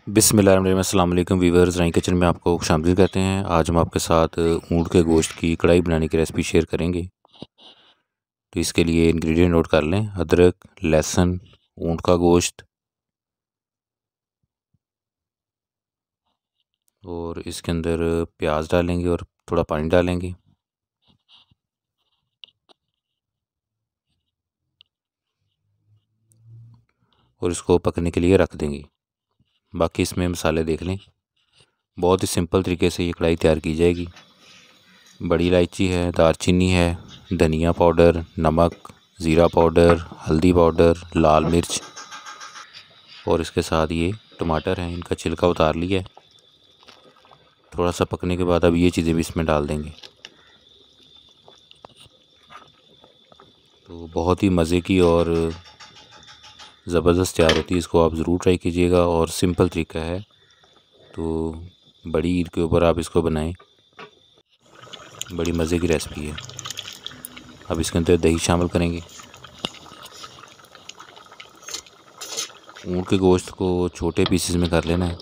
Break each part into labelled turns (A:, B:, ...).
A: बिस्मिल्लाहिर्रहमानिर्रहीम। अस्सलाम वालेकुम वीवर्स, रानी किचन में आपको खुशामदीद कहते हैं। आज हम आपके साथ ऊँट के गोश्त की कढ़ाई बनाने की रेसिपी शेयर करेंगे। तो इसके लिए इंग्रेडिएंट नोट कर लें। अदरक, लहसुन, ऊँट का गोश्त और इसके अंदर प्याज डालेंगे और थोड़ा पानी डालेंगे। और इसको पकने के लिए रख देंगे। बाकी इसमें मसाले देख लें। बहुत ही सिंपल तरीके से ये कढ़ाई तैयार की जाएगी। बड़ी इलायची है, दालचीनी है, धनिया पाउडर, नमक, ज़ीरा पाउडर, हल्दी पाउडर, लाल मिर्च और इसके साथ ये टमाटर हैं, इनका छिलका उतार लिया है। थोड़ा सा पकने के बाद अब ये चीज़ें भी इसमें डाल देंगे। तो बहुत ही मज़े की और ज़बरदस्त तैयार होती है। इसको आप ज़रूर ट्राई कीजिएगा और सिंपल तरीका है। तो बड़ी ईद के ऊपर आप इसको बनाएं, बड़ी मज़े की रेसिपी है। अब इसके अंदर दही शामिल करेंगे। ऊँट के गोश्त को छोटे पीसेस में कर लेना है।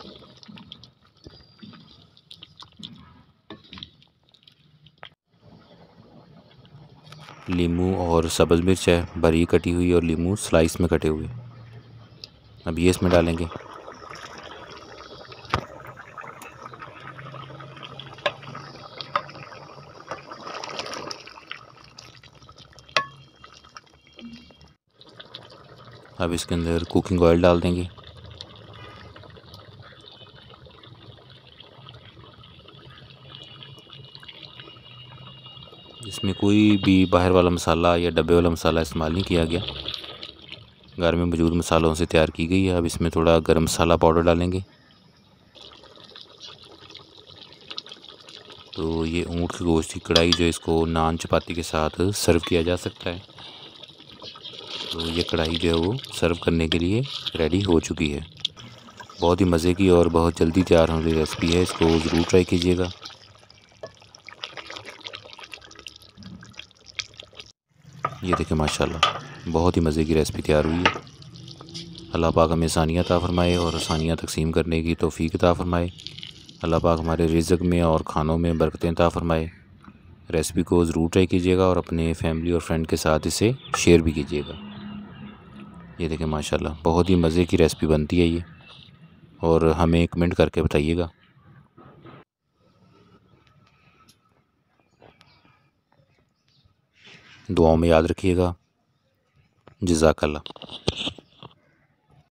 A: लीमू और सब्ज़ मिर्च है बारीक कटी हुई और लीमू स्लाइस में कटे हुए। अब ये इसमें डालेंगे। अब इसके अंदर कुकिंग ऑयल डाल देंगे। इसमें कोई भी बाहर वाला मसाला या डब्बे वाला मसाला इस्तेमाल नहीं किया गया, घर में मौजूद मसालों से तैयार की गई है। अब इसमें थोड़ा गरम मसाला पाउडर डालेंगे। तो ये ऊँट के गोश्त की कढ़ाई जो इसको नान चपाती के साथ सर्व किया जा सकता है। तो ये कढ़ाई जो है वो सर्व करने के लिए रेडी हो चुकी है। बहुत ही मज़े की और बहुत जल्दी तैयार होने वाली रेसिपी है। इसको ज़रूर ट्राई कीजिएगा। ये देखिए माशाल्लाह बहुत ही मज़े की रेसिपी तैयार हुई है। अल्लाह पाक हमें आसानियाँ अता फ़रमाए और आसानियाँ तकसीम करने की तौफ़ीक अता फ़रमाए। अल्लाह पाक हमारे रिज़्क़ में और ख़ानों में बरकतें अता फ़रमाए। रेसिपी को ज़रूर ट्राई कीजिएगा और अपने फैमिली और फ्रेंड के साथ इसे शेयर भी कीजिएगा। ये देखें माशाल्लाह बहुत ही मज़े की रेसिपी बनती है ये, और हमें कमेंट करके बताइएगा। दुआओं में याद रखिएगा। जज़ाकल्लाह।